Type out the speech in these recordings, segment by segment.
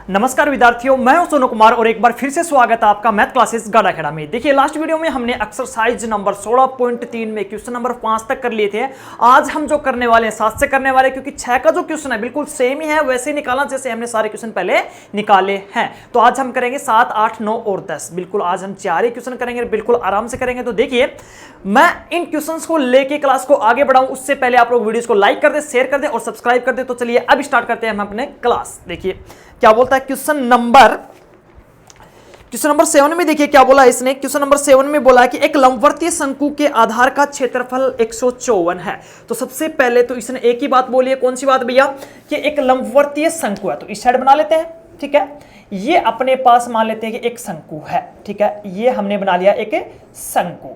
नमस्कार विद्यार्थियों, मैं हूं सोनू कुमार और एक बार फिर से स्वागत है आपका मैथ क्लासेस गाड़ा खेड़ा में। देखिए लास्ट वीडियो में हमने एक्सरसाइज नंबर 16.3 में क्वेश्चन नंबर 5 तक कर लिए थे। आज हम जो करने वाले हैं 7 से करने वाले, क्योंकि 6 का जो क्वेश्चन है बिल्कुल सेम ही है, वैसे ही निकालना जैसे हमने सारे क्वेश्चन पहले निकाले हैं। तो आज हम करेंगे 7, 8, 9 और 10। बिल्कुल आज हम 4 ही क्वेश्चन करेंगे, बिल्कुल आराम से करेंगे। तो देखिए मैं इन क्वेश्चंस को लेके क्लास को आगे बढ़ाऊं उससे पहले आप लोग वीडियोस को लाइक कर दे, शेयर कर दे और सब्सक्राइब कर दे। तो चलिए अब स्टार्ट करते हैं हम अपने क्लास। देखिए क्या बोलता है क्वेश्चन नंबर 7 में। देखिए क्या बोला इसने, क्वेश्चन नंबर 7 में बोला है कि एक लंबवर्तीय शंकु के आधार का क्षेत्रफल 154 है। तो सबसे पहले तो इसने एक ही बात बोली है, कौन सी बात भैया, कि एक लंबवर्तीय शंकु है। तो इस साइड बना लेते हैं, ठीक है। ये अपने पास मान लेते हैं कि एक शंकु है, ठीक है। ये हमने बना लिया एक शंकु।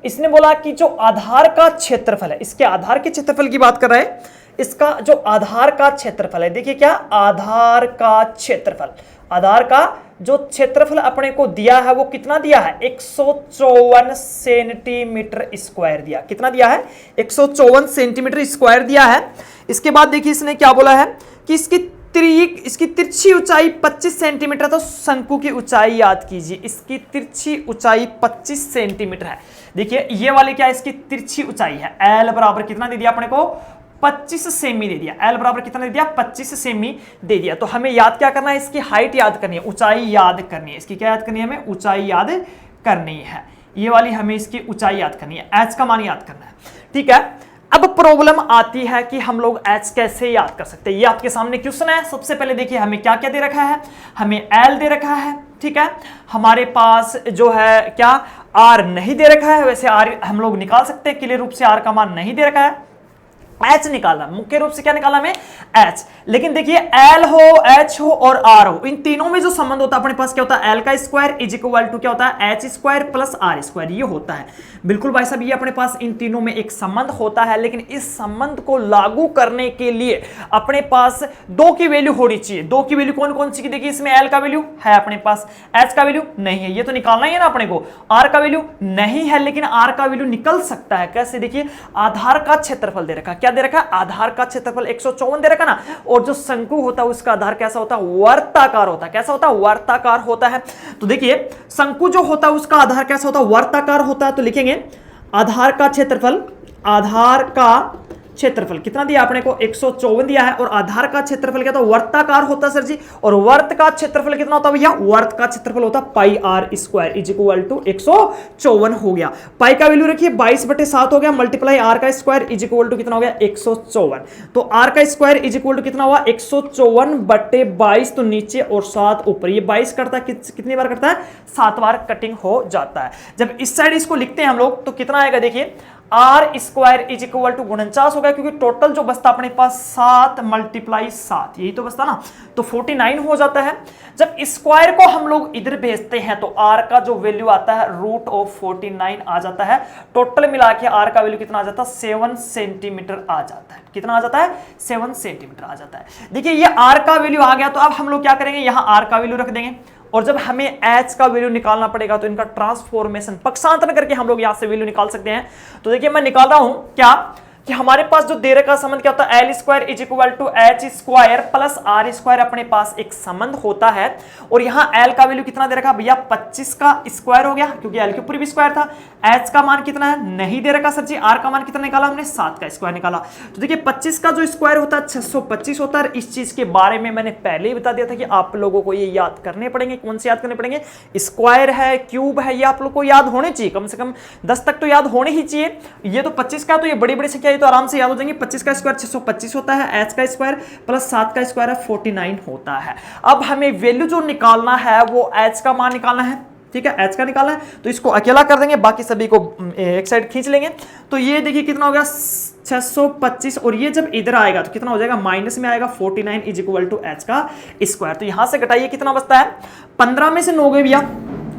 इसने बोला कि जो आधार का क्षेत्रफल है, इसके आधार के क्षेत्रफल की बात कर रहा है। इसका जो आधार का क्षेत्रफल है, देखिए क्या आधार का क्षेत्रफल, आधार का जो क्षेत्रफल अपने को दिया है वो कितना दिया है, 154 सेंटीमीटर स्क्वायर दिया। कितना दिया है, 154 सेंटीमीटर स्क्वायर दिया है। इसके बाद देखिए इसने क्या बोला है कि इसकी तिरछी ऊंचाई 25 सेंटीमीटर। तो शंकु की ऊंचाई याद कीजिए, इसकी तिरछी ऊंचाई 25 सेंटीमीटर है। देखिए ये वाली क्या है, इसकी तिरछी ऊंचाई है। एल बराबर कितना दे दिया अपने को, 25 सेमी दे दिया। एल बराबर कितना दे दिया, 25 सेमी दे दिया। तो हमें याद क्या करना है, इसकी हाइट याद करनी है, ऊंचाई याद करनी है। इसकी क्या याद करनी है, हमें ऊंचाई याद करनी है। ये वाली हमें इसकी ऊंचाई याद करनी है, एच का मान याद करना है, ठीक है। अब प्रॉब्लम आती है कि हम लोग एच कैसे याद कर सकते हैं। ये आपके सामने क्वेश्चन है। सबसे पहले देखिए हमें क्या क्या दे रखा है, हमें एल दे रखा है, ठीक है। हमारे पास जो है क्या आर नहीं दे रखा है। वैसे आर हम लोग निकाल सकते हैं, क्लियर रूप से आर का मान नहीं दे रखा है। एच निकालना, मुख्य रूप से क्या निकालना हमें, एच। लेकिन देखिए एल हो, एच हो और आर हो, इन तीनों में जो संबंध होता है अपने पास क्या होता है, एल का स्क्वायर इज इक्वल टू क्या होता है, H square plus R square, ये होता है। बिल्कुल भाई साहब, ये अपने पास इन तीनों में एक संबंध होता है। लेकिन इस संबंध को लागू करने के लिए अपने पास 2 की वैल्यू होनी चाहिए। 2 की वैल्यू कौन कौन सी की, देखिए इसमें एल का वैल्यू है अपने पास, एच का वैल्यू नहीं है, ये तो निकालना ही है ना अपने को। आर का वैल्यू नहीं है, लेकिन आर का वैल्यू निकल सकता है। कैसे, देखिए आधार का क्षेत्रफल दे रखा, क्या दे रखा, आधार का क्षेत्रफल 154 दे रखा ना। और जो शंकु होता है उसका आधार कैसा होता है, वर्ताकार होता है। कैसा होता है, वर्ताकार होता है। तो देखिए शंकु जो होता है उसका आधार कैसा होता है, वर्ताकार होता है। तो लिखेंगे आधार का क्षेत्रफल, आधार का क्षेत्रफल कितना दिया आपने को, 154 दिया है। और आधार का क्षेत्रफल क्या था, वर्ताकार होता है सर जी। और वर्त का क्षेत्रफल कितना होता है भैया, वर्त का क्षेत्रफल होता है pi R square is equal to 154 हो गया। पाई का वैल्यू रखिए 22/7 हो गया, मल्टीप्लाई आर का स्क्वायर इज इक्वल टू कितना हो गया, 154। तो आर का स्क्वायर इज इक्वल टू कितना हुआ, 154/22। तो नीचे और 7 ऊपर, ये 22 करता है, कितनी बार करता है, 7 बार कटिंग हो जाता है। जब इस साइड इसको लिखते हैं हम लोग तो कितना आएगा, देखिए R square is equal to 49 हो गया, क्योंकि टोटल जो बचता अपने पास 7 × 7, यही तो बचता ना, तो 49 हो जाता है। जब स्क्वायर को हम लोग इधर भेजते हैं तो आर का जो वैल्यू आता है √49 आ जाता है। टोटल मिला के आर का वैल्यू कितना आ जाता है, 7 सेंटीमीटर आ जाता है। कितना आ जाता है, 7 सेंटीमीटर आ जाता है। देखिए ये आर का वैल्यू आ गया, तो अब हम लोग क्या करेंगे, यहां आर का वैल्यू रख देंगे। और जब हमें एच का वैल्यू निकालना पड़ेगा तो इनका ट्रांसफॉर्मेशन पक्षांतरण करके हम लोग यहां से वैल्यू निकाल सकते हैं। तो देखिए मैं निकाल रहा हूं क्या, कि हमारे पास जो दे रखा संबंध क्या होता है, L square is equal to H square plus R square, अपने पास एक संबंध होता है। और यहां एल का वैल्यू कितना दे रखा भैया, 25 का स्क्वायर हो गया, क्योंकि एल के ऊपर भी स्क्वायर था। एच का मान कितना है, नहीं दे रखा सर जी। आर का मान कितना निकाला हमने, 7 का स्क्वायर निकाला। तो देखिए 25 का जो स्क्वायर होता है 625 होता है। इस चीज के बारे में मैंने पहले ही बता दिया था कि आप लोगों को ये याद करने पड़ेंगे। कौन से याद करने पड़ेंगे, स्क्वायर है, क्यूब है, ये आप लोग को याद होने चाहिए, कम से कम 10 तक तो याद होने ही चाहिए। ये तो 25 का, तो ये बड़ी बड़ी संख्या, ये तो आराम से याद हो जाएंगे। 25 का स्क्वायर 625 होता है, एच का स्क्वायर प्लस 7 का स्क्वायर है 49 होता है। अब हमें वैल्यू जो निकालना है वो एच का मान निकालना है, ठीक है, एच का निकालना है। तो इसको अकेला कर देंगे, बाकी सभी को एक साइड खींच लेंगे। तो ये देखिए कितना हो गया, 625। और ये जब इधर आएगा तो कितना हो जाएगा, माइनस में आएगा, 49 इज इक्वल टू एच का स्क्वायर। तो यहां से घटाइए कितना बचता है, 15 में से 9 गए भैया,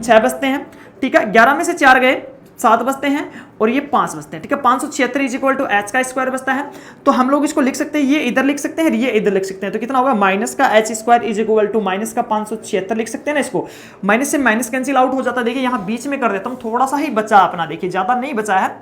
6 बचते हैं, ठीक है। 11 में से 4 गए, 7 बचते हैं, और ये 5 बचते हैं, ठीक है। 576 इज इक्वल टू एच का स्क्वायर बचता है। तो हम लोग इसको लिख सकते हैं, ये इधर लिख सकते हैं, ये इधर लिख सकते हैं। तो कितना होगा, माइनस का H square is equal to minus का 576 लिख सकते हैं ना। इसको माइनस से माइनस कैंसिल आउट हो जाता है। देखिए यहाँ बीच में कर देता हूँ, थोड़ा सा ही बचा अपना, देखिए ज्यादा नहीं बचा है।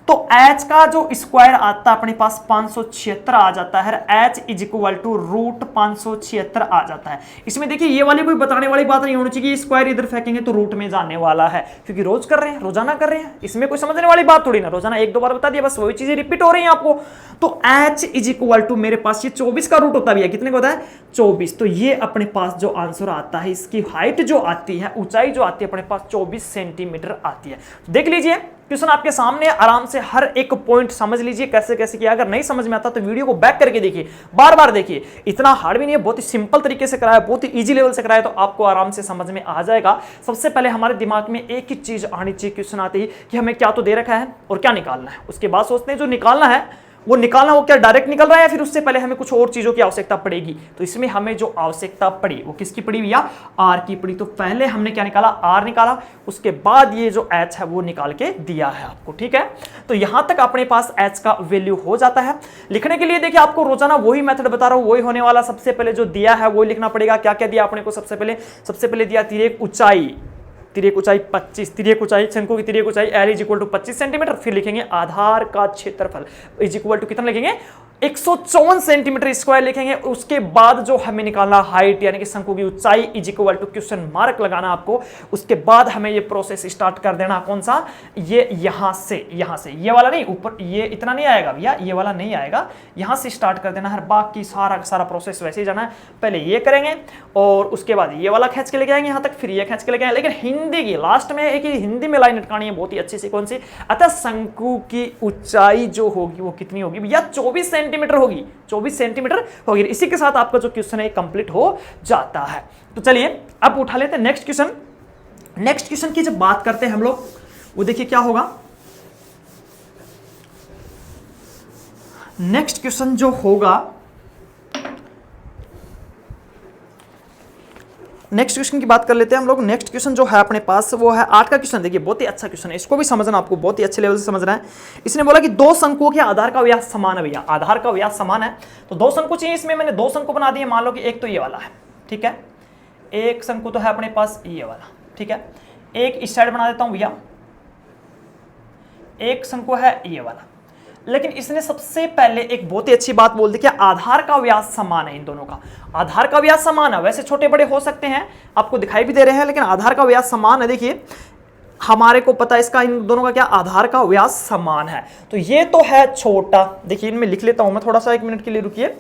तो h का जो स्क्वायर आता है अपने पास 576 आ जाता है, h is equal to root 576 आ जाता है। इसमें देखिए ये वाली कोई बताने वाली बात नहीं होनी चाहिए, स्क्वायर इधर फेंकेंगे तो रूट में जाने वाला है, क्योंकि रोज कर रहे हैं, रोजाना कर रहे हैं, इसमें कोई समझने वाली बात थोड़ी ना, रोजाना एक दो बार बता दिया बस वही चीजें रिपीट हो रही हैं आपको। तो h इज इक्वल टू मेरे पास ये 24 का रूट होता है, कितने का होता है 24। तो ये अपने पास जो आंसर आता है, इसकी हाइट जो आती है, ऊंचाई जो आती है अपने पास 24 सेंटीमीटर आती है। देख लीजिए क्वेश्चन आपके सामने, आराम से हर एक पॉइंट समझ लीजिए कैसे कैसे किया। अगर नहीं समझ में आता तो वीडियो को बैक करके देखिए, बार बार देखिए, इतना हार्ड भी नहीं है, बहुत ही सिंपल तरीके से कराया, बहुत ही इजी लेवल से कराया, तो आपको आराम से समझ में आ जाएगा। सबसे पहले हमारे दिमाग में एक ही चीज आनी चाहिए क्वेश्चन आते ही कि हमें क्या तो दे रखा है और क्या निकालना है। उसके बाद सोचते हैं जो निकालना है वो क्या डायरेक्ट निकल रहा है, फिर उससे पहले हमें कुछ और चीजों की आवश्यकता पड़ेगी। तो इसमें हमें जो आवश्यकता पड़ी वो किसकी पड़ी भैया, आर की पड़ी। तो पहले हमने क्या निकाला, आर निकाला, उसके बाद ये जो एच है वो निकाल के दिया है आपको, ठीक है। तो यहां तक अपने पास एच का वैल्यू हो जाता है। लिखने के लिए देखिए आपको रोजाना वही मेथड बता रहा हूं, वही होने वाला। सबसे पहले जो दिया है वो लिखना पड़ेगा। क्या क्या दिया अपने को, सबसे पहले दिया तिर्यक ऊंचाई 25, तिर्यक ऊंचाई, शंकु की तिर्यक ऊंचाई L is equal to 25 centimetre. फिर लिखेंगे आधार का क्षेत्रफल इज इक्वल टू कितना लिखेंगे, 154 सेंटीमीटर स्क्वायर लिखेंगे। उसके बाद जो हमें निकालना हाइट यानी कि शंकु की ऊंचाई is equal to question mark लगाना आपको। उसके बाद हमें ये प्रोसेस स्टार्ट कर देना, कौन सा, ये यहां से ये वाला नहीं, ऊपर ये इतना नहीं आएगा भैया, ये वाला नहीं आएगा, यहां से स्टार्ट कर देना है। बाकी सारा प्रोसेस वैसे ही जाना है। पहले ये करेंगे और उसके बाद ये वाला खींच के लेके आएंगे यहां तक, फिर ये खींच के लेके आएंगे। लेकिन हिंदी की लास्ट में एक हिंदी में लाइन अटकानी है बहुत ही अच्छी सी, कौन सी, अतः शंकु की ऊंचाई जो होगी वो कितनी होगी भैया, 24 सेंटीमीटर होगी, 24 सेंटीमीटर होगी। इसी के साथ आपका जो क्वेश्चन है कंप्लीट हो जाता है। तो चलिए अब उठा लेते हैं नेक्स्ट क्वेश्चन। नेक्स्ट क्वेश्चन की जब बात करते हैं हम लोग, वो देखिए क्या होगा। नेक्स्ट क्वेश्चन जो होगा, नेक्स्ट क्वेश्चन की बात कर लेते हैं हम लोग। नेक्स्ट क्वेश्चन जो है अपने पास वो है 8 का क्वेश्चन। देखिए बहुत ही अच्छा क्वेश्चन है, इसको भी समझना आपको बहुत ही अच्छे लेवल से समझना है। इसने बोला कि दो शंकुओं के आधार का व्यास समान है भैया, आधार का व्यास समान है। तो दो शंकु चाहिए, इसमें मैंने दो शंकु बना दिए। मान लो कि एक तो ये वाला है, ठीक है, एक शंकु तो है अपने पास ये वाला, ठीक है। एक इस साइड बना देता हूं भैया, एक शंकु है ये वाला। लेकिन इसने सबसे पहले एक बहुत ही अच्छी बात बोल दी कि आधार का व्यास समान है, इन दोनों का आधार का व्यास समान है। वैसे छोटे बड़े हो सकते हैं, आपको दिखाई भी दे रहे हैं, लेकिन आधार का व्यास समान है। देखिए हमारे को पता है इसका, इन दोनों का क्या, आधार का व्यास समान है। तो ये तो है छोटा, देखिए इनमें लिख लेता हूं मैं थोड़ा सा, 1 मिनट के लिए रुकिए।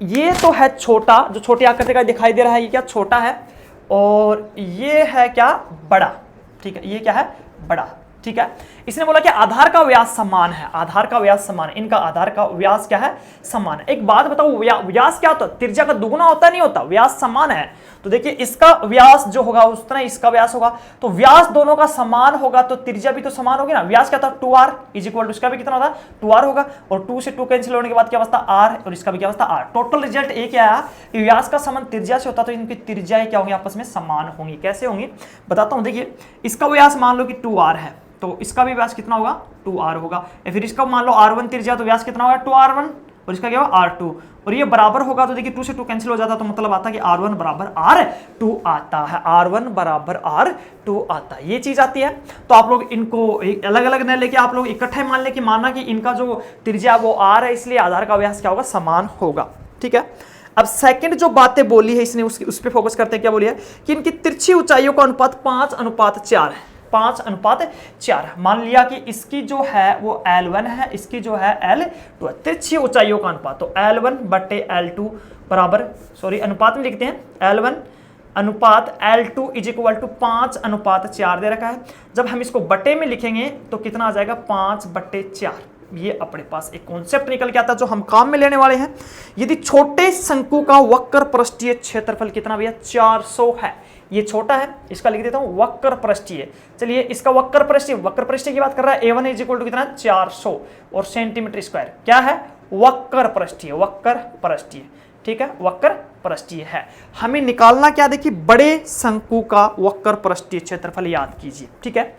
ये तो है छोटा, जो छोटी आकृति का दिखाई दे रहा है, ये क्या छोटा है, और ये है क्या, बड़ा, ठीक है, ये क्या है, बड़ा, ठीक है। इसने बोला कि आधार का व्यास समान है, आधार का व्यास समान है, इनका आधार का व्यास क्या है, समान है। एक बात बताओ, व्यास क्या होता है, त्रिज्या का दुगुना होता नहीं होता, व्यास समान है। तो देखिए इसका व्यास जो होगा उतना इसका व्यास होगा, तो व्यास दोनों का समान होगा तो त्रिज्या भी तो समान होगी ना। व्यास क्या था, 2r इज इक्वल टू, इसका भी कितना होता, 2r होगा, और 2 से 2 कैंसिल होने के बाद क्या बचता, r, और इसका भी क्या बचता, r। टोटल रिजल्ट एक आया कि व्यास का समान त्रिज्या से होता, तो इनकी त्रिज्याएं क्या होंगी, आपस में समान होंगी। कैसे होंगी बताता हूं। देखिए इसका व्यास मान लो कि 2r है, तो इसका भी व्यास कितना होगा, 2r होगा। या फिर इसका मान लो r1 त्रिज्या, तो व्यास कितना होगा, 2r1, और इसका क्या होगा, r2, और ये बराबर होगा। तो देखिए 2 से 2 कैंसिल हो जाता, तो मतलब आता कि r1 बराबर r2 आता है, r1 बराबर r2 आता है, ये चीज आती है। तो आप लोग इनको अलग अलग न लेके आप लोग इकट्ठे मान ले कि मानना कि इनका जो त्रिज्या वो r है, इसलिए आधार का व्यास क्या होगा, समान होगा, ठीक है। अब सेकंड जो बातें बोली है इसने, उस पर फोकस करते हैं। क्या बोली है कि इनकी तिरछी ऊंचाइयों का अनुपात 5:4 है, 5:4। मान लिया कि इसकी जो है वो L1 है, इसकी जो है L2 है, तिरछी ऊंचाइयों का अनुपात। तो L1 बटे L2 बराबर, सॉरी अनुपात में लिखते हैं, L1 अनुपात L2 इज इक्वल टू 5:4 दे रखा है। जब हम इसको बटे में लिखेंगे तो कितना आ जाएगा, 5/4। ये अपने पास एक कॉन्सेप्ट निकल के आता है जो हम काम में लेने वाले हैं। यदि छोटे शंकु का वक्र पृष्ठीय क्षेत्रफल कितना भैया, 400 है। ये छोटा है, इसका लिख देता हूं वक्र पृष्ठीय। चलिए इसका वक्र पृष्ठीय की बात कर रहा है। A1 इज इक्वल टू कितना, 400 और सेंटीमीटर स्क्वायर। क्या है, वक्र पृष्ठीय, ठीक है, वक्र पृष्ठीय है। हमें निकालना क्या, देखिए बड़े शंकु का वक्र पृष्ठीय क्षेत्रफल याद कीजिए, ठीक है।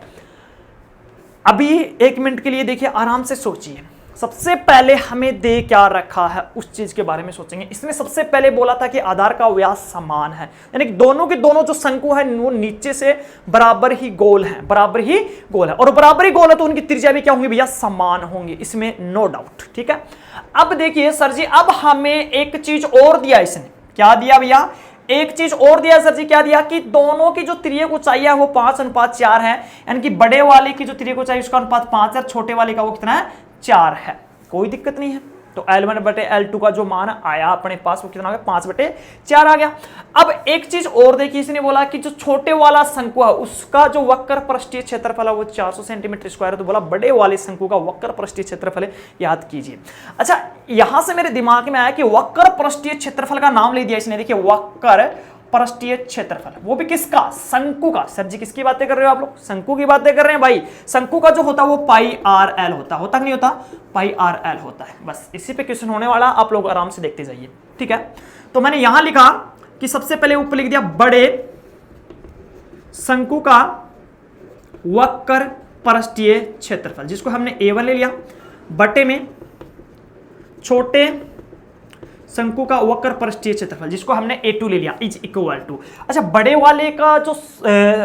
अभी 1 मिनट के लिए देखिए, आराम से सोचिए, सबसे पहले हमें दे क्या रखा है उस चीज के बारे में सोचेंगे। इसने सबसे पहले बोला था कि आधार का व्यास समान है, यानी कि दोनों के दोनों जो शंकु है वो नीचे से बराबर ही गोल है, बराबर ही गोल है, और बराबर ही गोल है तो उनकी त्रिज्या भी क्या होंगी भैया, समान होंगी, इसमें नो डाउट। ठीक है, अब देखिए सर जी, अब हमें एक चीज और दिया, इसने क्या दिया भैया, एक चीज और दिया सर जी, क्या दिया कि दोनों की जो त्रिज्या ऊंचाई है वो 5:4 है, यानी कि बड़े वाले की जो त्रिज्या ऊंचाई उसका अनुपात 5 है, छोटे वाले का वो कितना है, 4 है। कोई दिक्कत नहीं है, तो L1/L2 का जो मान आया अपने पास वो कितना आ गया, 5/4 आ गया। अब एक चीज और देखिए, इसने बोला कि जो छोटे वाला शंकु है उसका जो वक्र पृष्ठीय क्षेत्रफल है वो 400 सेंटीमीटर स्क्वायर है, तो बोला बड़े वाले शंकु का वक्र पृष्ठीय क्षेत्रफल याद कीजिए। अच्छा, यहां से मेरे दिमाग में आया कि वक्र पृष्ठीय क्षेत्रफल का नाम ले दिया इसने, देखिए वक्र पृष्ठीय क्षेत्रफल, वो भी किसका, शंकु का। सर जी किसकी बातें कर रहे हो आप लोग, शंकु की बातें कर रहे हैं भाई। शंकु का जो होता है वो πRL होता कि नहीं होता, πRL होता है। बस इसी पे क्वेश्चन होने वाला, आप लोग आराम से देखते जाइए। ठीक है, तो मैंने यहां लिखा कि सबसे पहले ऊपर लिख दिया बड़े शंकु का वक्र पृष्ठीय क्षेत्रफल, जिसको हमने A1 ले लिया, बटे में छोटे शंकु का वक्र पृष्ठीय क्षेत्रफल जिसको हमने A2 ले लिया, इज इक्वल टू, अच्छा बड़े वाले का जो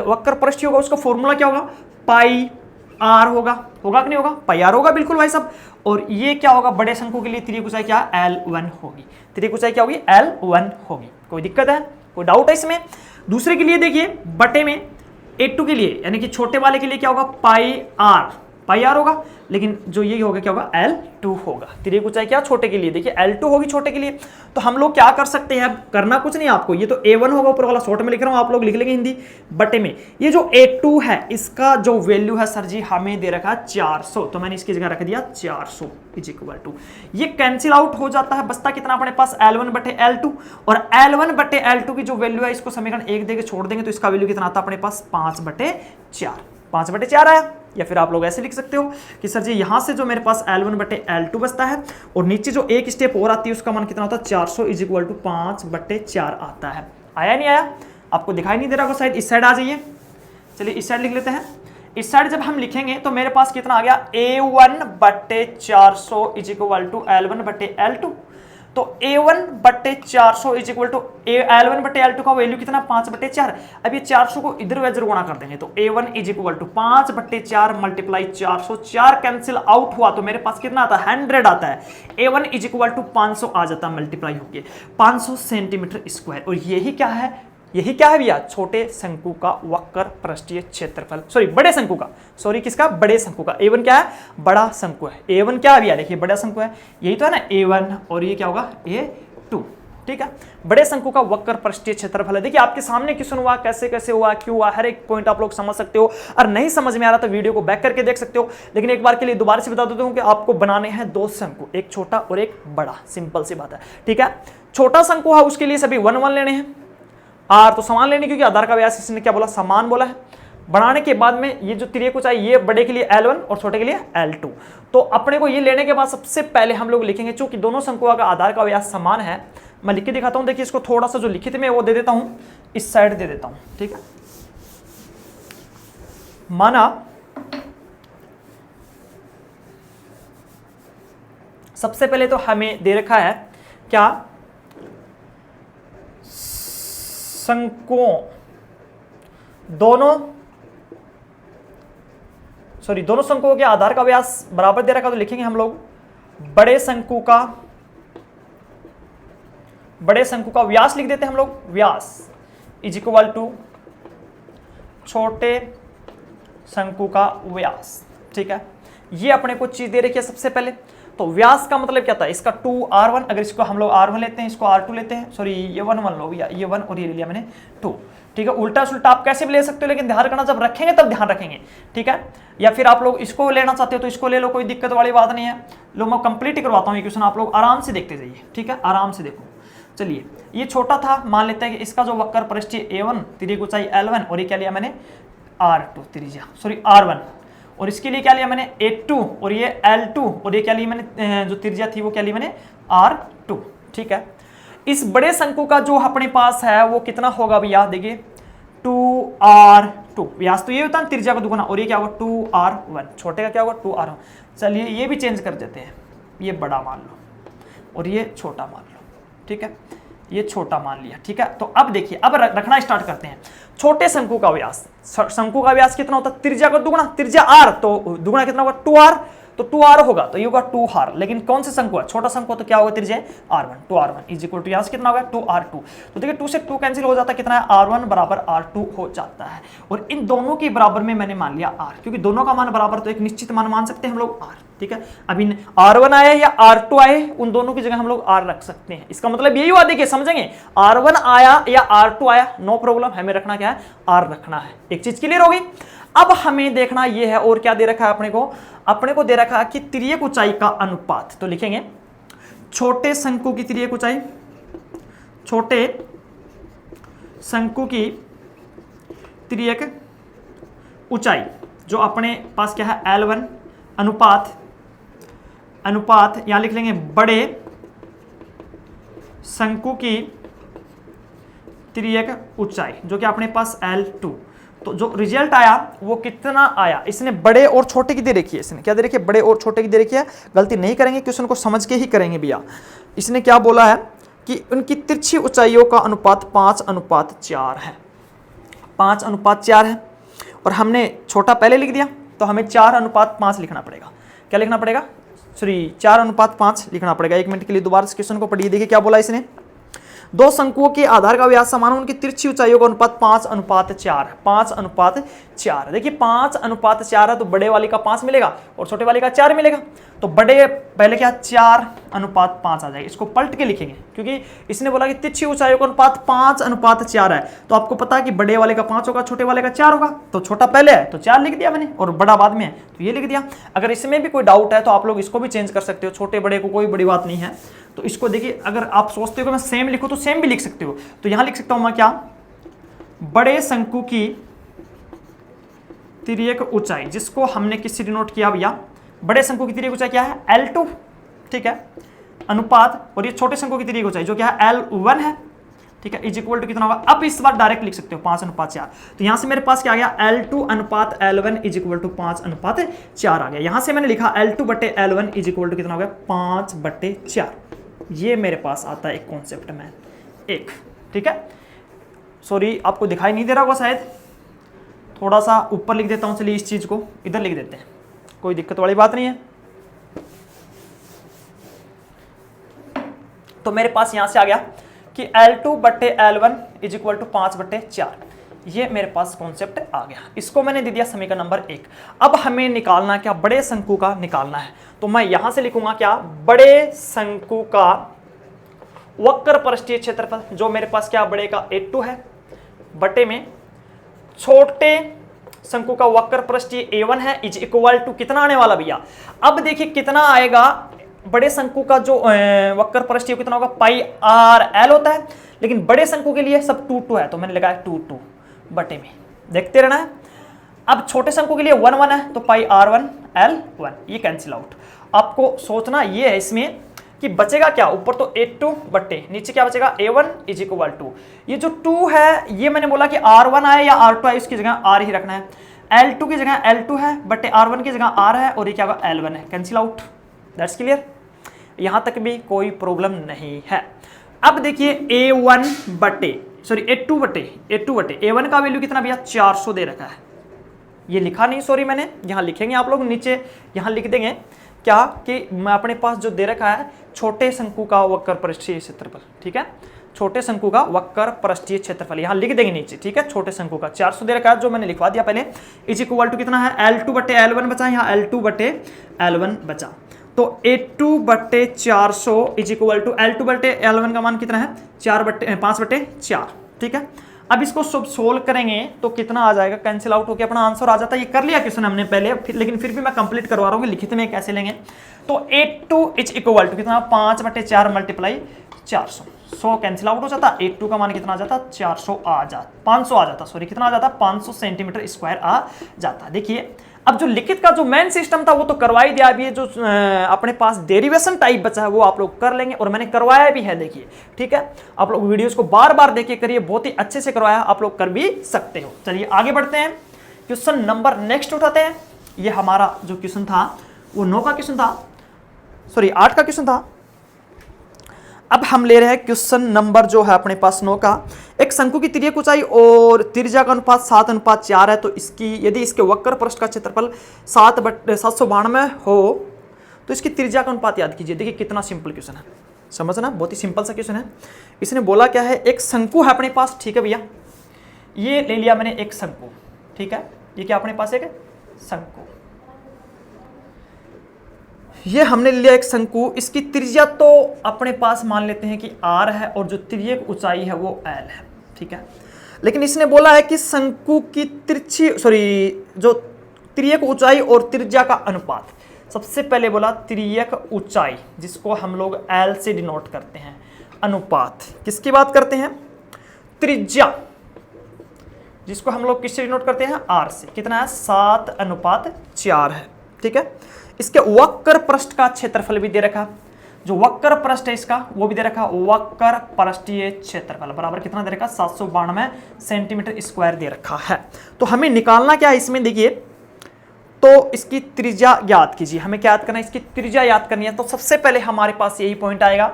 वक्र पृष्ठीय होगा उसका फॉर्मूला क्या होगा, πR होगा कि नहीं होगा, πR होगा बिल्कुल भाई साहब। और ये क्या होगा, बड़े शंकु के लिए त्रिज्या ऊंचाई क्या, L1 होगी, त्रिज्या ऊंचाई क्या होगी, L1 होगी। कोई दिक्कत है, कोई डाउट है इसमें। दूसरे के लिए देखिए बटे में A2 के लिए, यानी कि छोटे वाले के लिए क्या होगा, πR होगा, लेकिन जो ये होगा क्या होगा, L2 होगा। त्रिज्या ऊंचाई क्या, छोटे के लिए देखिए L2 होगी छोटे के लिए। तो हम लोग क्या कर सकते हैं, करना कुछ नहीं आपको, ये तो A1 होगा ऊपर वाला, शॉर्ट में लिख रहा हूं, आप लोग लिख लेंगे हिंदी, बटे में ये जो A2 है इसका जो वैल्यू है सर जी हमें दे रखा है 400, तो मैंने इसकी जगह रख दिया 400 इज इक्वल टू, ये कैंसिल आउट हो जाता है, बचता कितना अपने पास, L1/L2, और L1/L2 की जो वैल्यू है इसको समीकरण 1 देके छोड़ देंगे तो इसका वैल्यू कितना आता है अपने पास, 5/4, 5/4 आया। या फिर आप लोग ऐसे लिख सकते हो कि सर जी यहां से जो मेरे पास L1/L2 बचता है और नीचे जो एक स्टेप और आती है उसका मान कितना होता है, 400 इज इक्वल टू 5/4 आता है। आया नहीं आया, आपको दिखाई नहीं दे रहा होगा शायद, इस साइड आ जाइए, चलिए इस साइड लिख लेते हैं। इस साइड जब हम लिखेंगे तो मेरे पास कितना आ गया, A1/400 is equal to L1/L2, तो A1/400 is equal to L1/L2 का वैल्यू कितना, 5/4। अब ये 400 को इधर वैधर गुणा कर देंगे तो A1 is equal to 5/4 multiply 400, 4 cancel out हुआ तो मेरे पास कितना आता है, 100 आता है। A1 इज इक्वल टू 500 आ जाता है मल्टीप्लाई होके 500 सेंटीमीटर स्क्वायर, और यही क्या है, यही क्या है भैया, छोटे शंकु का वक्र पृष्ठीय क्षेत्रफल, सॉरी बड़े शंकु का, सॉरी किसका, बड़े शंकु का। A1 क्या है, बड़ा शंकु है, A1 क्या है भैया, देखिए बड़ा शंकु है, यही तो है ना A1, और ये क्या होगा A2। ठीक है, बड़े शंकु का वक्र पृष्ठीय क्षेत्रफल है। देखिए आपके सामने क्वेश्चन हुआ, कैसे कैसे हुआ, क्यों हुआ, हर एक पॉइंट आप लोग समझ सकते हो, और नहीं समझ में आ रहा तो वीडियो को बैक करके देख सकते हो। लेकिन एक बार के लिए दोबारा से बता देता हूं कि आपको बनाने हैं 2 शंकु, एक छोटा और एक बड़ा, सिंपल सी बात है। ठीक है, छोटा शंकु है उसके लिए सभी 1 1 लेने हैं, R तो समान लेने, क्योंकि आधार का व्यास इसने क्या बोला, समान बोला है। बढ़ाने के बाद में ये जो त्रिज्या को चाहिए, ये बड़े के लिए L1 और छोटे के लिए L2, तो अपने को ये लेने के बाद सबसे पहले हम लोग लिखेंगे, चूंकि दोनों शंकुओं का आधार का व्यास समान है, मैं लिख के दिखाता हूं। देखिए इसको थोड़ा सा जो लिखित में वो दे देता हूं, इस साइड दे देता हूं। ठीक है, माना सबसे पहले तो हमें दे रखा है क्या, शंकुओं दोनों शंकुओं के आधार का व्यास बराबर दे रखा, तो लिखेंगे हम लोग बड़े शंकु का व्यास लिख देते हैं हम लोग, व्यास इज इक्वल टू छोटे शंकु का व्यास। ठीक है, ये अपने को चीज दे रखी है सबसे पहले। तो व्यास का मतलब क्या था, इसका 2R1, अगर इसको हम लोग R1 लेते हैं, इसको R2 लेते हैं, सॉरी ये 1 1 लो भैया, ये 1 और ये ले लिया मैंने 2। ठीक है, उल्टा सुल्टा आप कैसे भी ले सकते हो, लेकिन ध्यान रखना जब रखेंगे तब ध्यान रखेंगे। ठीक है, या फिर आप लोग इसको लेना चाहते हो तो इसको ले लो, कोई दिक्कत वाली बात नहीं है। लो मैं कंप्लीट ही करवाता हूँ ये क्वेश्चन, आप लोग आराम से देखते जाइए। ठीक है, आराम से देखो। चलिए ये छोटा था, मान लेते हैं कि इसका जो वक्र पृष्ठीय A1, त्रिज्या ऊंचाई L1, और ये क्या लिया मैंने R2 त्रिज्या, सॉरी R1, और इसके लिए क्या लिया मैंने A2, और ये L2, और ये क्या लिया मैंने, जो त्रिज्या थी वो क्या ली मैंने R2। ठीक है, इस बड़े शंकु का जो अपने पास है वो कितना होगा भैया, देखिए 2R2, व्यास तो ये होता है त्रिज्या का दुगुना, और ये क्या होगा 2R1, छोटे का क्या होगा 2R1। चलिए ये भी चेंज कर देते हैं, ये बड़ा मान लो और ये छोटा मान लो, ठीक है, ये छोटा मान लिया, ठीक है। तो अब देखिए, अब रखना स्टार्ट करते हैं। छोटे शंकु का व्यास, शंकु का व्यास कितना होता है, त्रिज्या का दुगुना, त्रिज्या r, तो दुगुना कितना होगा 2r, तो 2r होगा, तो ये होगा 2r। लेकिन कौन से शंकु है, छोटा शंकु, तो क्या होगा त्रिज्या r1, 2r1 is equal to यहाँ से कितना होगा 2r2। तो देखिए 2 से 2 कैंसिल हो जाता है, कितना है r1 बराबर r2 हो जाता है। और इन दोनों के बराबर में मैंने मान लिया r, क्योंकि दोनों का मान बराबर, तो एक निश्चित मान मान सकते हैं हम लोग r, ठीक है। अभी r1 आए या r2 आए, उन दोनों की जगह हम लोग r रख सकते हैं। इसका मतलब यही हुआ, देखिए समझेंगे, r1 आया या r2 आया, नो प्रॉब्लम, हमें रखना क्या है, r रखना है। एक चीज क्लियर होगी। अब हमें देखना ये है, और क्या दे रखा है अपने को दे रखा है कि तिर्यक ऊंचाई का अनुपात। तो लिखेंगे छोटे शंकु की तिर्यक ऊंचाई, छोटे शंकु की तिर्यक ऊंचाई जो अपने पास क्या है L1 अनुपात यहां लिख लेंगे बड़े शंकु की तिर्यक ऊंचाई जो कि अपने पास L2। तो जो रिजल्ट आया वो कितना आया, इसने बड़े और छोटे की दे रखी है, इसने क्या दे रखी है, बड़े और छोटे की दे रखी है। गलती नहीं करेंगे, क्वेश्चन को समझ के ही करेंगे भैया। इसने क्या बोला है कि उनकी तिरछी ऊंचाइयों का अनुपात 5:4 है, 5:4 है। और हमने छोटा पहले लिख दिया, तो हमें 4:5 लिखना पड़ेगा। क्या लिखना पड़ेगा, सॉरी 4:5 लिखना पड़ेगा। 1 मिनट के लिए दोबारा इस क्वेश्चन को पढ़िए, देखिए क्या बोला इसने। दो शंकुओं के आधार का व्यास समान हो, उनकी तिरछी ऊंचाइयों का अनुपात 5:4, 5:4। देखिए 5:4 है, तो बड़े वाली का 5 मिलेगा और छोटे वाले का 4 मिलेगा। तो बड़े पहले क्या 4:5 आ जाएगा। इसको पलट के लिखेंगे, क्योंकि इसने बोला कि तिरछी ऊंचाइयों का अनुपात 5:4 है, तो आपको पता है कि बड़े वाले का 5 होगा, छोटे वाले का 4 होगा। तो छोटा पहले है तो 4 लिख दिया मैंने, और बड़ा बाद में है तो ये लिख दिया। अगर इसमें भी कोई डाउट है तो आप लोग इसको भी चेंज कर सकते हो, छोटे बड़े को कोई बड़ी बात नहीं है। तो इसको देखिए, अगर आप सोचते हो कि मैं सेम लिखूं तो सेम भी लिख सकते हो। तो यहां लिख सकता हूं मैं क्या, बड़े शंकु की तिर्यक ऊंचाई, जिसको हमने किससे डिनोट किया भैया, बड़े शंकु की तिर्यक ऊंचाई क्या है L2, ठीक है, अनुपात, और ये छोटे शंकु की तिर्यक ऊंचाई जो क्या है L1 है, ठीक है, इज इक्वल टू कितना होगा। अब इस बार डायरेक्ट लिख सकते हो 5:4। तो यहां से मेरे पास क्या आ गया, L2:L1 इज इक्वल टू 5:4 आ गया। यहां से मैंने लिखा L2/L1 इज इक्वल टू कितना हो गया 5/4। ये मेरे पास आता है एक कॉन्सेप्ट में एक, ठीक है। सॉरी आपको दिखाई नहीं दे रहा होगा शायद, थोड़ा सा ऊपर लिख देता हूं। चलिए इस चीज को इधर लिख देते हैं, कोई दिक्कत वाली बात नहीं है। तो मेरे पास यहां से आ गया कि L2/L1 इज इक्वल टू 5/4। ये मेरे पास कॉन्सेप्ट आ गया, इसको मैंने दे दिया समीकरण नंबर 1। अब हमें निकालना क्या, बड़े शंकु का निकालना है। तो मैं यहां से लिखूंगा क्या, बड़े शंकु का वक्र पृष्ठीय क्षेत्रफल, जो मेरे पास क्या बड़े का A2 है, बटे में छोटे शंकु का वक्र पृष्ठीय A1 है, इज इक्वल टू कितना आने वाला भैया। अब देखिए कितना आएगा, बड़े शंकु का जो वक्र पृष्ठीय कितना होगा πr/l होता है, लेकिन बड़े शंकु के लिए सब 2 है, तो मैंने लगाया 2 बटे में, देखते रहना है। अब छोटे शंकु के लिए 1 है, तो πr1l1, ये कैंसिल आउट। आपको सोचना ये है इसमें कि बचेगा क्या, ऊपर तो A2 बटे नीचे क्या बचेगा A1 इज इक्वल टू, ये जो 2 है ये मैंने बोला कि R1 आए या R2 आए, उसकी जगह R ही रखना है। L2 की जगह L2 है, बटे R1 की जगह R है, और ये क्या होगा L1 है, कैंसिल आउट। दैट्स क्लियर, यहां तक भी कोई प्रॉब्लम नहीं है। अब देखिए A2 बटे A1 का वैल्यू कितना भैया 400 दे रखा है। ये लिखा नहीं, सॉरी मैंने, यहां लिखेंगे आप लोग नीचे, यहां लिख देंगे क्या कि मैं अपने पास जो दे रखा है छोटे शंकु का वक्र पृष्ठीय क्षेत्रफल, ठीक है, छोटे शंकु का वक्र पृष्ठीय क्षेत्रफल यहां लिख देंगे नीचे, ठीक है। छोटे शंकु का 400 दे रखा है, जो मैंने लिखवा दिया पहले, इज इक्वल टू कितना है L2/L1 बचा, यहाँ L2/L1 बचा। तो A2/400 is equal to L2/L1 का मान कितना है 5/4, ठीक है। अब इसको सब सोल्व करेंगे तो कितना आ जाएगा, कैंसिल आउट होकर अपना आंसर आ जाता है। ये कर लिया क्वेश्चन हमने पहले, लेकिन फिर भी मैं कंप्लीट करवा रहा हूँ, लिखित में कैसे लेंगे। तो A2 इज इक्वल टू कितना 5/4 मल्टीप्लाई 400, 100 कैंसिल आउट हो जाता। A2 का मान कितना आ जाता 400 आ जाता, 500 आ जाता, सॉरी कितना आ जाता 500 सेंटीमीटर स्क्वायर आ जाता। देखिए अब जो लिखित का जो मेन सिस्टम था वो तो करवा ही दिया, अभी ये जो अपने पास डेरिवेशन टाइप बचा है वो आप लोग कर लेंगे, और मैंने करवाया भी है, देखिए, ठीक है। आप लोग वीडियोस को बार बार देखिए करिए, बहुत ही अच्छे से करवाया, आप लोग कर भी सकते हो। चलिए आगे बढ़ते हैं, क्वेश्चन नंबर नेक्स्ट उठाते हैं। ये हमारा जो क्वेश्चन था वो 9 का क्वेश्चन था, सॉरी 8 का क्वेश्चन था। अब हम ले रहे हैं क्वेश्चन नंबर जो है अपने पास 9 का। एक शंकु की तिर्यक ऊंचाई और त्रिज्या का अनुपात 7:4 है, तो इसकी यदि इसके वक्र पृष्ठ का क्षेत्रफल 792 हो तो इसकी त्रिज्या का अनुपात याद कीजिए। देखिए कितना सिंपल क्वेश्चन है, समझना, बहुत ही सिंपल सा क्वेश्चन है। इसने बोला क्या है, एक शंकु है अपने पास, ठीक है भैया, ये ले लिया मैंने एक शंकु, ठीक है, ये क्या अपने पास एक शंकु, ये हमने लिया एक शंकु, इसकी त्रिज्या तो अपने पास मान लेते हैं कि r है और जो तिर्यक ऊंचाई है वो l है, ठीक है। लेकिन इसने बोला है कि शंकु की जो तिर्यक ऊंचाई और त्रिज्या का अनुपात, सबसे पहले बोला तिर्यक ऊंचाई जिसको हम लोग l से डिनोट करते हैं, अनुपात किसकी बात करते हैं, त्रिज्या जिसको हम लोग किससे डिनोट करते हैं, r से, कितना है 7:4 है, ठीक है। इसके वक्र पृष्ठ का क्षेत्रफल भी दे रखा, जो वक्र पृष्ठ है इसका वो भी दे रखा, वक्र पृष्ठीय क्षेत्रफल बराबर कितना दे रखा, 792 सेंटीमीटर स्क्वायर दे रखा है। तो हमें निकालना क्या है इसमें, देखिए तो इसकी त्रिज्या याद कीजिए, हमें क्या याद करना है, इसकी त्रिज्या याद करनी है। तो सबसे पहले हमारे पास यही पॉइंट आएगा,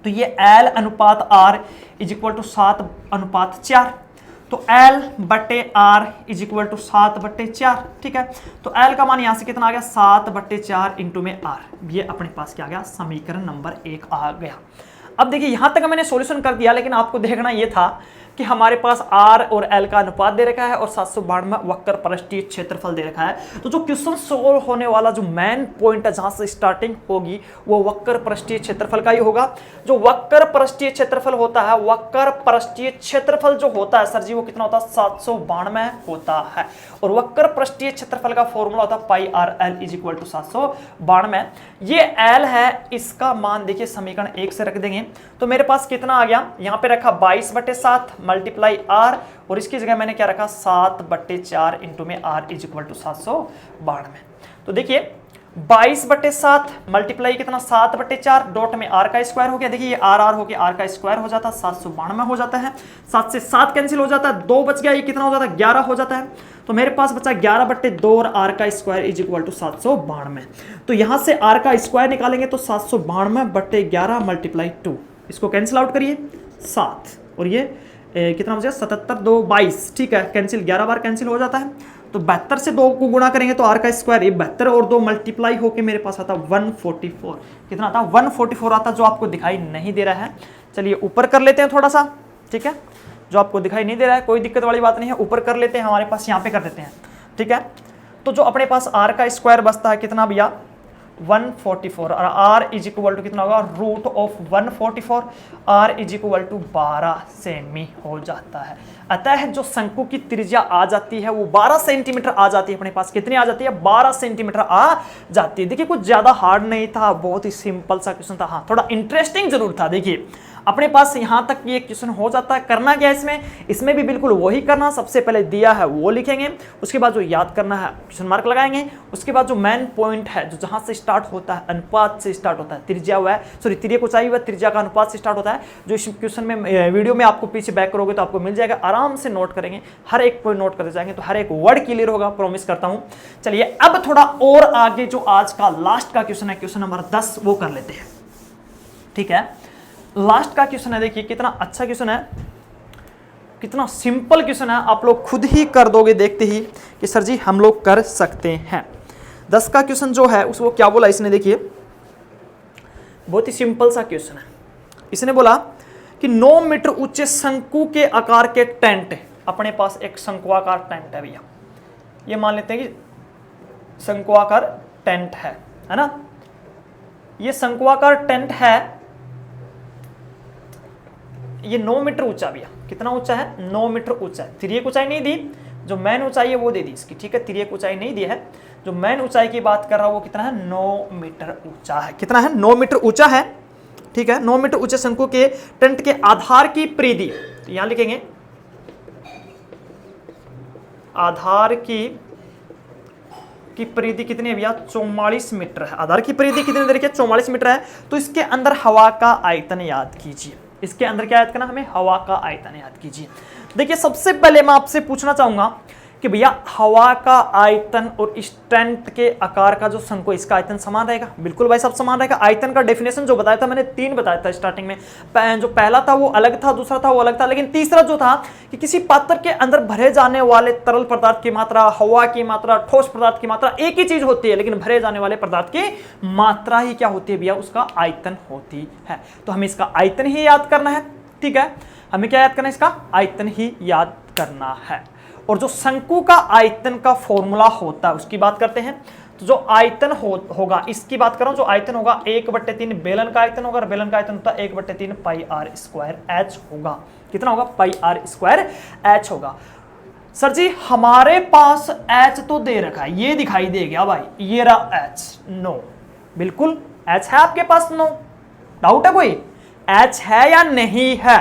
तो ये L अनुपात R इज इक्वल टू 7:4, तो L बटे R इज इक्वल टू 7/4, ठीक है। तो L का मान यहां से कितना आ गया, 7/4 इंटू में R, ये अपने पास क्या आ गया, समीकरण नंबर 1 आ गया। अब देखिए यहां तक मैंने सॉल्यूशन कर दिया, लेकिन आपको देखना ये था कि हमारे पास R और L का अनुपात दे रखा है और 792 वक्र पृष्ठीय क्षेत्रफल दे रखा है। तो जो क्वेश्चन सोल्व होने वाला जो मेन पॉइंट है जहां से स्टार्टिंग होगी वो वक्र पृष्ठीय क्षेत्रफल का ही होगा। जो वक्र पृष्ठीय क्षेत्रफल होता है, वक्र पृष्ठीय क्षेत्रफल जो होता है सर जी वो कितना होता है, 792 होता है। और वक्र पृष्ठीय क्षेत्रफल का फॉर्मूला होता है pi R L is equal to 792। ये एल है, इसका मान देखिए समीकरण 1 से रख देंगे तो मेरे पास कितना आ गया, यहां पे रखा 22/7 मल्टीप्लाई आर, और इसकी जगह मैंने क्या रखा 7/4 इंटू में आर इज इक्वल टू 792। तो देखिए 22/7 मल्टीप्लाई कितना 7/4, डॉट में आर का स्क्वायर हो गया, देखिए ये आर आर हो गया, आर का स्क्वायर हो जाता है 792 हो जाता है, 7 से 7 कैंसिल हो जाता है, 2 बच गया, ये कितना हो जाता है 11 हो जाता है। तो मेरे पास बचा 11/2 और आर का स्क्वायर इज इक्वल टू 792। तो यहां से आर का स्क्वायर निकालेंगे तो 792/11 मल्टीप्लाई 2, इसको कैंसिल आउट करिए 7, और ये कितना बचा 77 2 22, ठीक है, कैंसिल 11 बार कैंसिल हो जाता है। तो 72 से 2 को गुणा करेंगे तो आर का स्क्वायर, ये 72 और 2 मल्टीप्लाई होके मेरे पास आता 144, कितना आता 144 आता, जो आपको दिखाई नहीं दे रहा है। चलिए ऊपर कर लेते हैं थोड़ा सा, ठीक है, जो आपको दिखाई नहीं दे रहा है कोई दिक्कत वाली बात नहीं है, ऊपर कर लेते हैं, हमारे पास यहाँ पे कर देते हैं, ठीक है। तो जो अपने पास आर का स्क्वायर बचता है कितना भैया 144, और आर इज इक्वल टू कितना होगा root of 144, R is equal to 12 सेमी हो जाता है। अतः जो शंकु की त्रिज्या आ जाती है वो 12 सेंटीमीटर आ जाती है, अपने पास कितनी आ जाती है 12 सेंटीमीटर आ जाती है। देखिए कुछ ज्यादा हार्ड नहीं था, बहुत ही सिंपल सा क्वेश्चन था, हाँ थोड़ा इंटरेस्टिंग जरूर था। देखिए अपने पास यहां तक ये क्वेश्चन हो जाता है, करना क्या है इसमें भी बिल्कुल वही करना, सबसे पहले दिया है वो लिखेंगे, उसके बाद जो याद करना है क्वेश्चन मार्क लगाएंगे, उसके बाद जो मेन पॉइंट है जो जहां से स्टार्ट होता है अनुपात से स्टार्ट होता है, त्रिज्या हुआ है सॉरी तिर्यक ऊंचाई व त्रिज्या का अनुपात से स्टार्ट होता है, जो इस क्वेश्चन में वीडियो में आपको पीछे बैक करोगे तो आपको मिल जाएगा, आराम से नोट करेंगे, हर एक पॉइंट नोट करते जाएंगे तो हर एक वर्ड क्लियर होगा, प्रॉमिस करता हूं। चलिए अब थोड़ा और आगे जो आज का लास्ट का क्वेश्चन है, क्वेश्चन नंबर 10 वो कर लेते हैं, ठीक है। लास्ट का क्वेश्चन है, देखिए कितना अच्छा क्वेश्चन है, कितना सिंपल क्वेश्चन है, आप लोग खुद ही कर दोगे देखते ही कि सर जी हम लोग कर सकते हैं। 10 का क्वेश्चन जो है उसको क्या बोला इसने, देखिए बहुत ही सिंपल सा क्वेश्चन है। इसने बोला कि 9 मीटर ऊंचे शंकु के आकार के टेंट, अपने पास एक शंकुआकार टेंट है भैया, ये मान लेते हैं कि शंकुआकार टेंट है ना, ये शंकुआकार टेंट है, ये 9 मीटर ऊंचा भैया, कितना ऊंचा है 9 मीटर ऊंचा है। तिर्यक ऊंचाई नहीं दी, जो मेन ऊंचाई है वो दे दी इसकी, ठीक है, तिर्यक ऊंचाई नहीं दी है, जो मेन ऊंचाई की बात कर रहा हूं वो कितना है 9 मीटर ऊंचा है, कितना है 9 मीटर ऊंचा है, ठीक है। 9 मीटर ऊंचे शंकु के टेंट के आधार की परिधि, तो यहां लिखेंगे आधार की परिधि कितनी है भैया 44 मीटर है, आधार की परिधि कितनी देखिए 44 मीटर है। तो इसके अंदर हवा का आयतन याद कीजिए, इसके अंदर क्या याद करना हमें हवा का आयतन याद कीजिए। देखिए सबसे पहले मैं आपसे पूछना चाहूंगा कि भैया हवा का आयतन और इस टेंट के आकार का जो शंकु है इसका आयतन समान रहेगा। बिल्कुल भाई साहब समान रहेगा। आयतन का डेफिनेशन जो बताया था मैंने 3 बताया था स्टार्टिंग में। जो पहला था वो अलग था, दूसरा था वो अलग था, लेकिन तीसरा जो था कि किसी पात्र के अंदर भरे जाने वाले तरल पदार्थ की मात्रा, हवा की मात्रा, ठोस पदार्थ की मात्रा एक ही चीज होती है, लेकिन भरे जाने वाले पदार्थ की मात्रा ही क्या होती है भैया, उसका आयतन होती है। तो हमें इसका आयतन ही याद करना है। ठीक है, हमें क्या याद करना है, इसका आयतन ही याद करना है। और जो शंकु का आयतन का फॉर्मूला होता है उसकी बात करते हैं। तो जो आयतन होगा इसकी बात करो, जो आयतन होगा 1/3 बेलन का आयतन होगा, और बेलन का आयतन होता है 1/3 पाई आर स्क्वायर एच होगा। कितना होगा, पाई आर स्क्वायर एच होगा। सर जी हमारे पास एच तो दे रखा है, ये दिखाई दे गया भाई, ये रहा एच। नो, बिल्कुल एच है आपके पास, नो डाउट है कोई, एच है या नहीं है।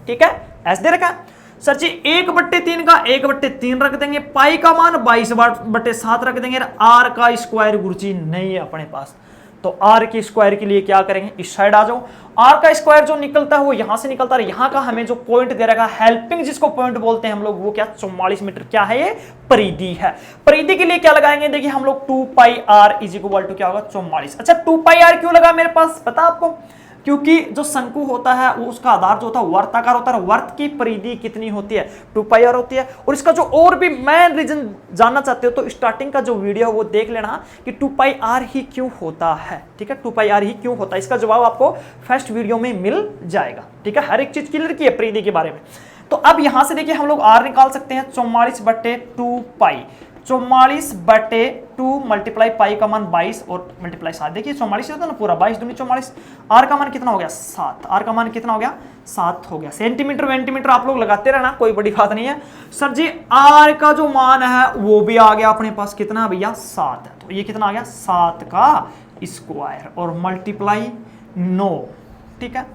ठीक है, एच दे रखा है। सर जी 1/3 का 1/3 रख देंगे, पाई का मान 22/7 रख देंगे, आर का स्क्वायर गुरुजी नहीं है अपने पास। तो आर की स्क्वायर के लिए क्या करेंगे, इस साइड आ जाओ। आर का स्क्वायर जो निकलता है वो यहां से निकलता है, यहां का हमें जो पॉइंट दे रखा है हेल्पिंग जिसको पॉइंट बोलते हैं हम लोग, वो क्या 44 मीटर क्या है, ये परिधि है। परिधि के लिए क्या लगाएंगे, देखिए हम लोग 2 पाई आर इज इक्वल टू क्या होगा 44। अच्छा 2 पाई आर क्यों लगा मेरे पास पता आपको, क्योंकि जो शंकु होता है वो उसका आधार जो होता है वर्ताकार होता है, वर्त की परिधि कितनी होती है 2 पाई आर होती है। और इसका जो और भी मेन रीजन जानना चाहते हो तो स्टार्टिंग का जो वीडियो है वो देख लेना कि 2 पाई आर ही क्यों होता है। ठीक है, 2 पाई आर ही क्यों होता है, इसका जवाब आपको फर्स्ट वीडियो में मिल जाएगा। ठीक है, हर एक चीज क्लियर की है परिधि के बारे में। तो अब यहां से देखिए हम लोग आर निकाल सकते हैं, 44/2 पाई, 44/2 मल्टीप्लाई पाई का मान 22 और मल्टीप्लाई 7। देखिए 44 होता है ना पूरा, 22 दूनी 44। आर का मान कितना हो गया 7, आर का मान कितना हो गया 7 हो गया। सेंटीमीटर वेंटीमीटर आप लोग लगाते रहना, कोई बड़ी बात नहीं है। सर जी आर का जो मान है वो भी आ गया अपने पास, कितना भैया 7 है। तो ये कितना आ गया 7 का स्क्वायर और मल्टीप्लाई 9। ठीक है,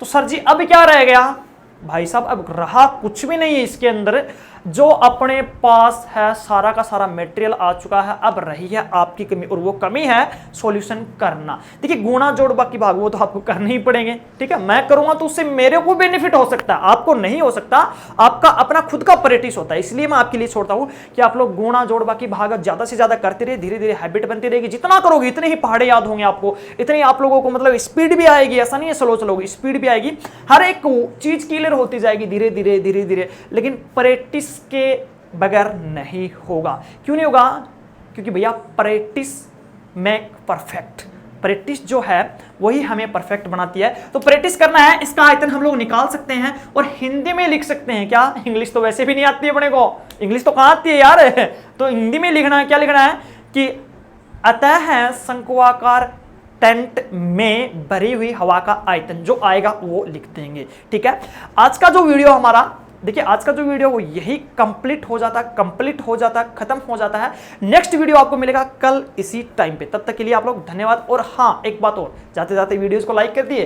तो सर जी अब क्या रह गया भाई साहब, अब रहा कुछ भी नहीं है इसके अंदर, जो अपने पास है सारा का सारा मटेरियल आ चुका है। अब रही है आपकी कमी, और वो कमी है सॉल्यूशन करना। देखिए गुणा जोड़ बाकी भाग वो तो आपको करने ही पड़ेंगे। ठीक है, मैं करूंगा तो उससे मेरे को बेनिफिट हो सकता है, आपको नहीं हो सकता, आपका अपना खुद का प्रैक्टिस होता है। इसलिए मैं आपके लिए छोड़ता हूं कि आप लोग गुणा जोड़ बाकी भाग ज्यादा से ज्यादा करते रहिए, धीरे धीरे हैबिट बनती रहेगी। जितना करोगे इतने ही पहाड़े याद होंगे आपको, इतनी आप लोगों को मतलब स्पीड भी आएगी। ऐसा नहीं है स्लो चलोगे, स्पीड भी आएगी, हर एक चीज क्लियर होती जाएगी धीरे धीरे धीरे धीरे। लेकिन प्रैक्टिस के बगैर नहीं होगा। क्यों नहीं होगा, क्योंकि भैया प्रैक्टिस मेक परफेक्ट, प्रैक्टिस जो है वही हमें परफेक्ट बनाती है। तो प्रैक्टिस करना है, इसका आयतन हम लोग निकाल सकते हैं और हिंदी में लिख सकते हैं। क्या, इंग्लिश तो वैसे भी नहीं आती है अपने को, इंग्लिश तो कहां आती है यार तो हिंदी में लिखना है, क्या लिखना है कि अतः है शंक्वाकार टेंट में भरी हुई हवा का आयतन, जो आएगा वो लिख देंगे। ठीक है, आज का जो वीडियो हमारा, देखिए आज का जो वीडियो वो यही कंप्लीट हो जाता, खत्म हो जाता है। नेक्स्ट वीडियो आपको मिलेगा कल इसी टाइम पे। तब तक के लिए आप लोग धन्यवाद। और हाँ एक बात और, जाते जाते वीडियोस को लाइक कर दिए,